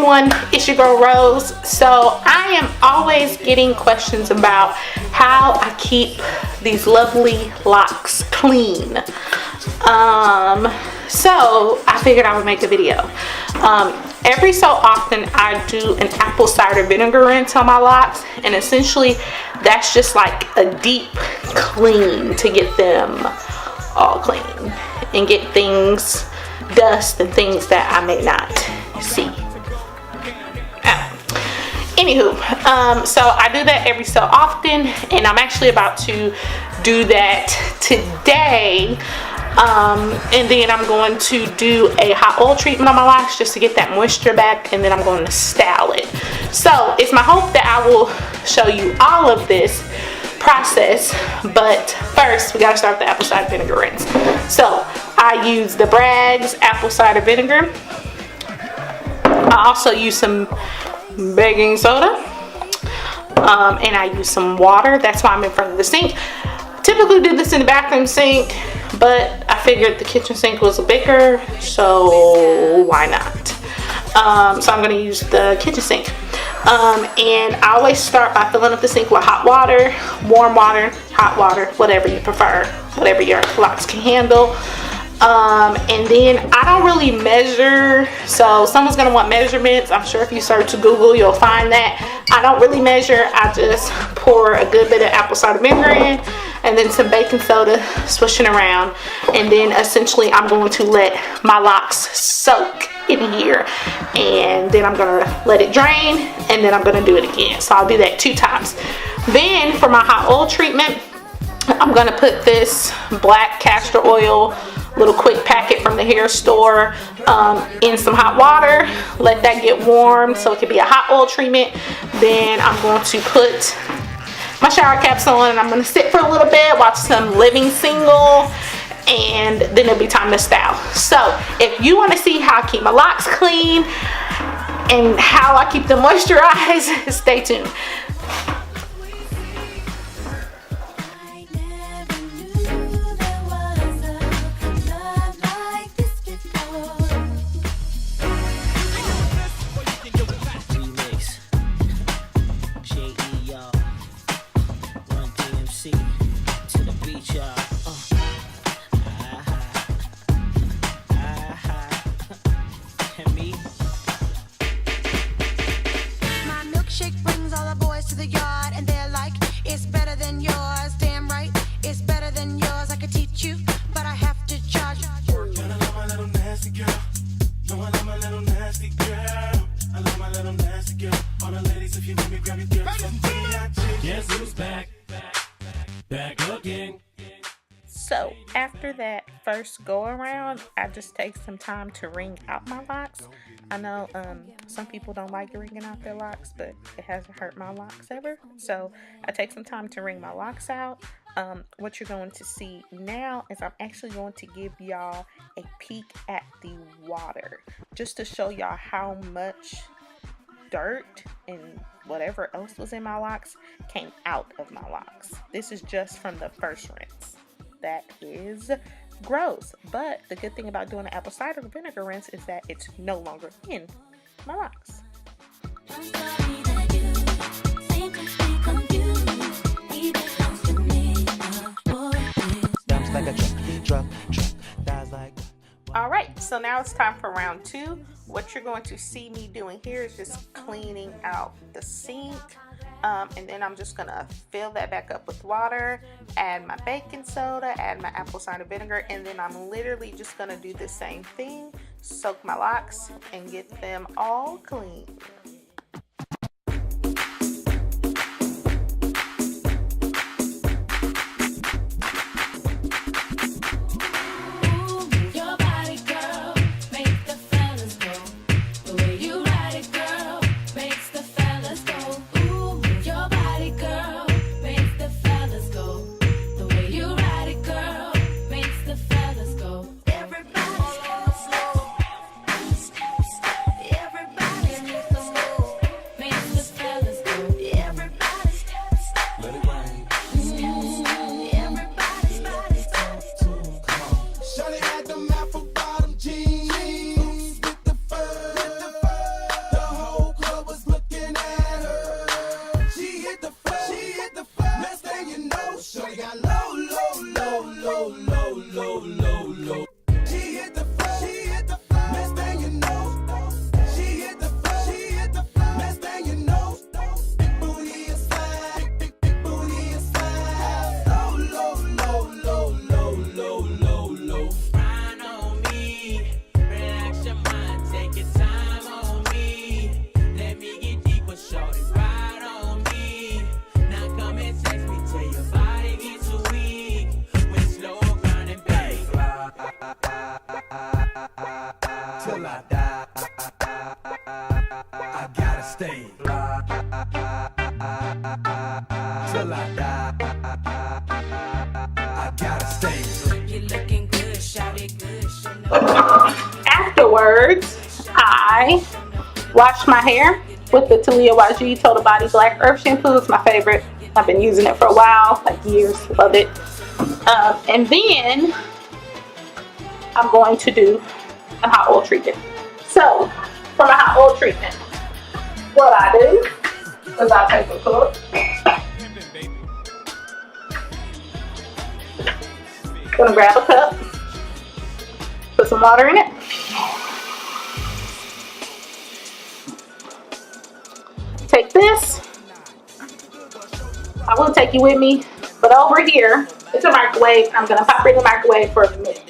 everyone, it's your girl Rose. So I am always getting questions about how I keep these lovely locks clean. So I figured I would make a video. Every so often I do an apple cider vinegar rinse on my locks, and essentially that's just like a deep clean to get them all clean and get things, dust and things that I may not see. Anywho, so I do that every so often, and I'm actually about to do that today. And then I'm going to do a hot oil treatment on my locks just to get that moisture back, and then I'm going to style it. So it's my hope that I will show you all of this process, but first we got to start with the apple cider vinegar rinse. So I use the Bragg's apple cider vinegar. I also use some baking soda, and I use some water. That's why I'm in front of the sink. Typically do this in the bathroom sink, but I figured the kitchen sink was bigger, so why not? So I'm going to use the kitchen sink. And I always start by filling up the sink with hot water, warm water, hot water, whatever you prefer, whatever your locks can handle. And then I don't really measure, so someone's going to want measurements. I'm sure if you search Google you'll find that. I don't really measure. I just pour a good bit of apple cider vinegar in, and then some baking soda, swishing around, and then essentially I'm going to let my locks soak in here, and then I'm going to let it drain, and then I'm going to do it again. So I'll do that 2 times. Then for my hot oil treatment, I'm going to put this black castor oil little quick packet from the hair store in some hot water, let that get warm so it can be a hot oil treatment. Then I'm going to put my shower caps on, and I'm going to sit for a little bit, watch some Living Single, and then it'll be time to style. So if you want to see how I keep my locks clean and how I keep them moisturized, stay tuned. So after that first go around, I just take some time to wring out my locks. I know some people don't like wringing out their locks, but it hasn't hurt my locks ever. So I take some time to wring my locks out. What you're going to see now is I'm actually going to give y'all a peek at the water, just to show y'all how much dirt and whatever else was in my locks came out of my locks. This is just from the first rinse. That is gross, but the good thing about doing an apple cider vinegar rinse is that it's no longer in my locks. Alright, so now it's time for round 2. What you're going to see me doing here is just cleaning out the sink. And then I'm just going to fill that back up with water, add my baking soda, add my apple cider vinegar, and then I'm literally just going to do the same thing, soak my locks, and get them all clean. till I die. I gotta stay. You're looking good, shout it good. Afterwards, I wash my hair with the Talia YG Total Body Black Earth Shampoo. It's my favorite. I've been using it for a while, like years. Love it. And then I'm going to do a hot oil treatment. So, for my hot oil treatment, what I do is I take a cup. Gonna grab a cup, put some water in it. Take this. I will take you with me, but over here, it's a microwave. I'm gonna pop it in the microwave for a minute.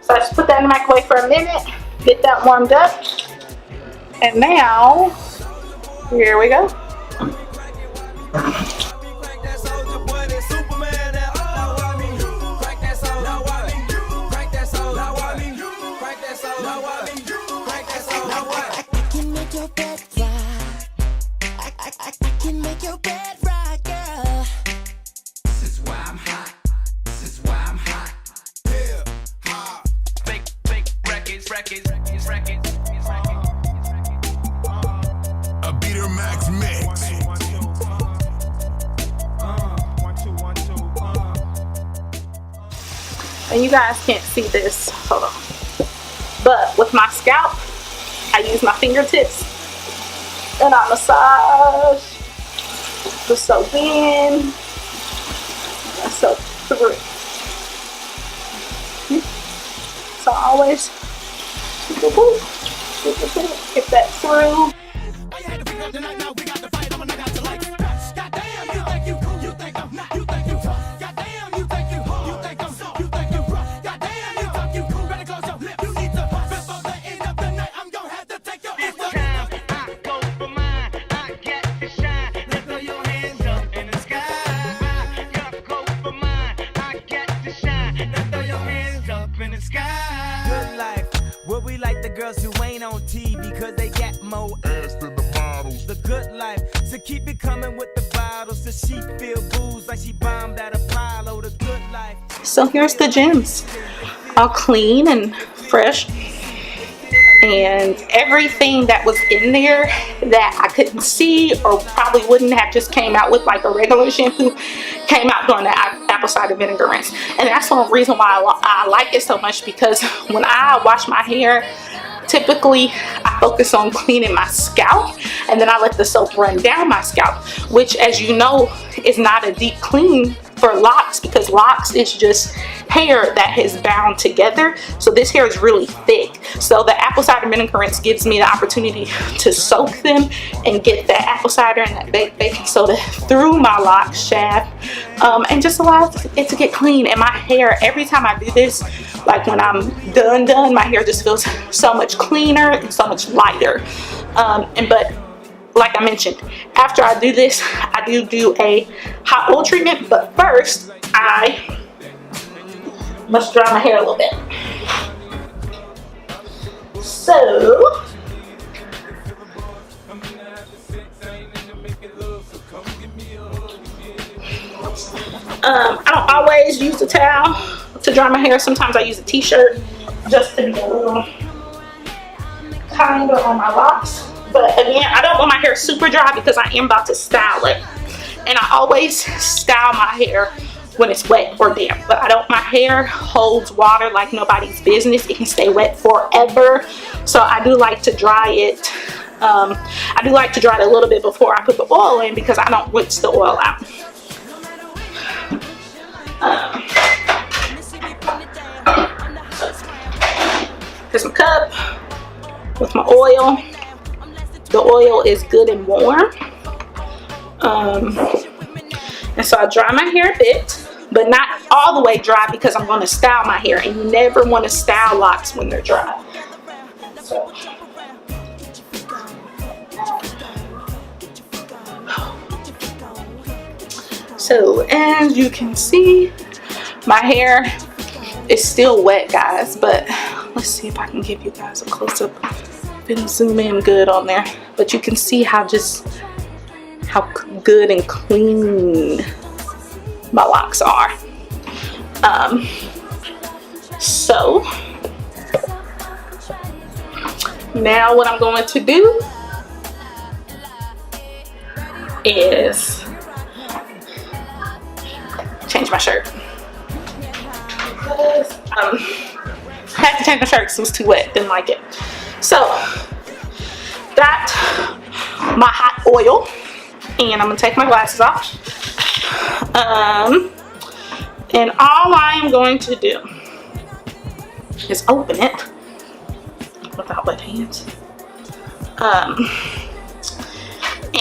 So I just put that in the microwave for a minute, get that warmed up, and now, here we go. A beater max mix. And you guys can't see this, hold on. But with my scalp, I use my fingertips and I massage the soap in and soap through. So I always get that through. Who ain't on TV cause they got more ass than the models. The good life, so keep it coming with the bottles. So she feel booze like she bombed at Apollo. The good life. So here's the gems, all clean and fresh. And everything that was in there that I couldn't see or probably wouldn't have just came out with like a regular shampoo came out during the apple cider vinegar rinse. And that's one reason why I like it so much, because when I wash my hair, typically I focus on cleaning my scalp and then I let the soap run down my scalp, which, as you know, is not a deep clean for locks, because locks is just hair that is bound together. So this hair is really thick. So the apple cider vinegar rinse gives me the opportunity to soak them and get that apple cider and that baking soda through my lock shaft, and just allows it to get clean. And my hair, every time I do this, like when I'm done, my hair just feels so much cleaner and so much lighter. But like I mentioned, after I do this, I do a hot oil treatment, but first I must dry my hair a little bit. So I don't always use a towel to dry my hair. Sometimes I use a t-shirt just to be a little kinder on my locks. But again, I don't want my hair super dry because I am about to style it. And I always style my hair when it's wet or damp. But my hair holds water like nobody's business. It can stay wet forever. So I do like to dry it. I do like to dry it a little bit before I put the oil in, because I don't rinse the oil out. Here's my cup with my oil. The oil is good and warm. And so I dry my hair a bit, but not all the way dry, because I'm going to style my hair, and you never want to style locks when they're dry. So as you can see, my hair It's still wet, guys, but let's see if I can give you guys a close-up. Didn't zoom in good on there, but you can see how good and clean my locks are. So now what I'm going to do is change my shirt. I had to change my shirt because it was too wet, didn't like it. So got my hot oil, and I'm gonna take my glasses off. And all I am going to do is open it without wet hands.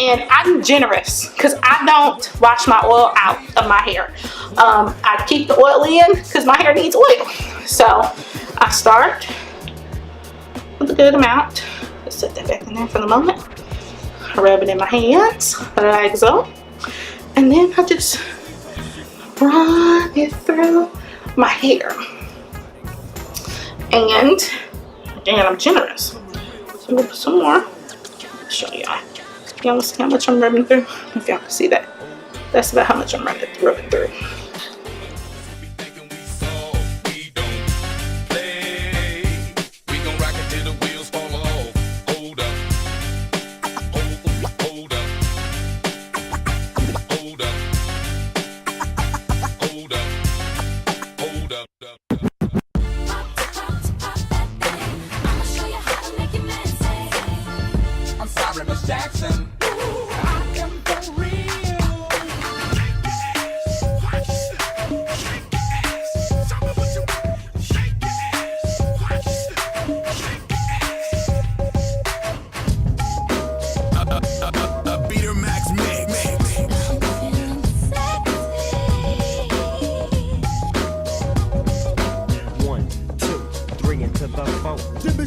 And I'm generous because I don't wash my oil out of my hair. I keep the oil in because my hair needs oil. So I start with a good amount. Just set that back in there for the moment. Rub it in my hands like so. And then I just run it through my hair. And again, I'm generous. So we'll put some more. I'll show y'all. Y'all see how much I'm rubbing through? If y'all can see that. That's about how much I'm rubbing through.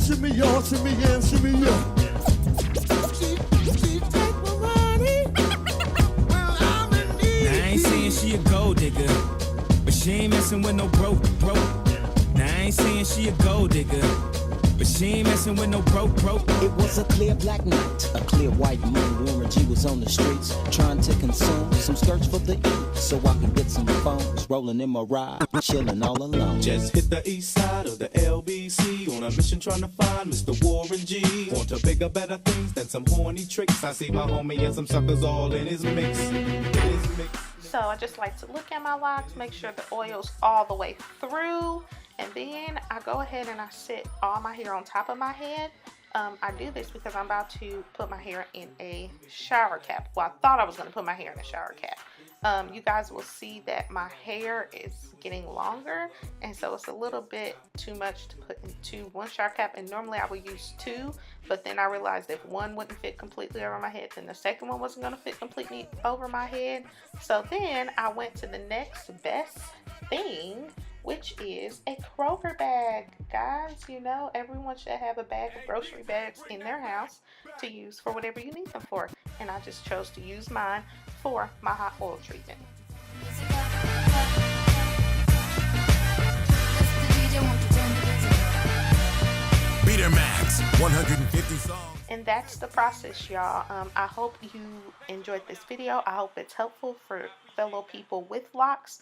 Shimmy y'all, shimmy yeah, shimmy yeah. I ain't saying she a gold digger, but she ain't messing with no broke. Now I ain't saying she a gold digger, but she ain't messing with no broke. It was a clear black night, a clear white moon. Warren G was on the streets, trying to consume some skirts for the E, so I could get some phones. Rolling in my ride, chilling all alone. Just hit the east side of the LBC on a mission trying to find Mr. Warren G. Want to bigger, better things than some horny tricks. I see my homie and some suckers all in his mix. So I just like to look at my locks, make sure the oil's all the way through, and then I go ahead and I sit all my hair on top of my head. I do this because I'm about to put my hair in a shower cap. Well, I thought I was going to put my hair in a shower cap. You guys will see that my hair is getting longer, and so it's a little bit too much to put into one shower cap, and normally I would use two, but then I realized if one wouldn't fit completely over my head, then the second one wasn't going to fit completely over my head. So then I went to the next best thing, which is a Kroger bag. Guys, you know, everyone should have a bag of grocery bags in their house to use for whatever you need them for. And I just chose to use mine for my hot oil treatment. Beater Max, 150 songs. And that's the process, y'all. I hope you enjoyed this video. I hope it's helpful for fellow people with locks.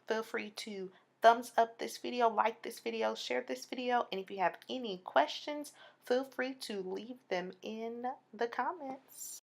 Feel free to thumbs up this video, like this video, share this video, and if you have any questions, feel free to leave them in the comments.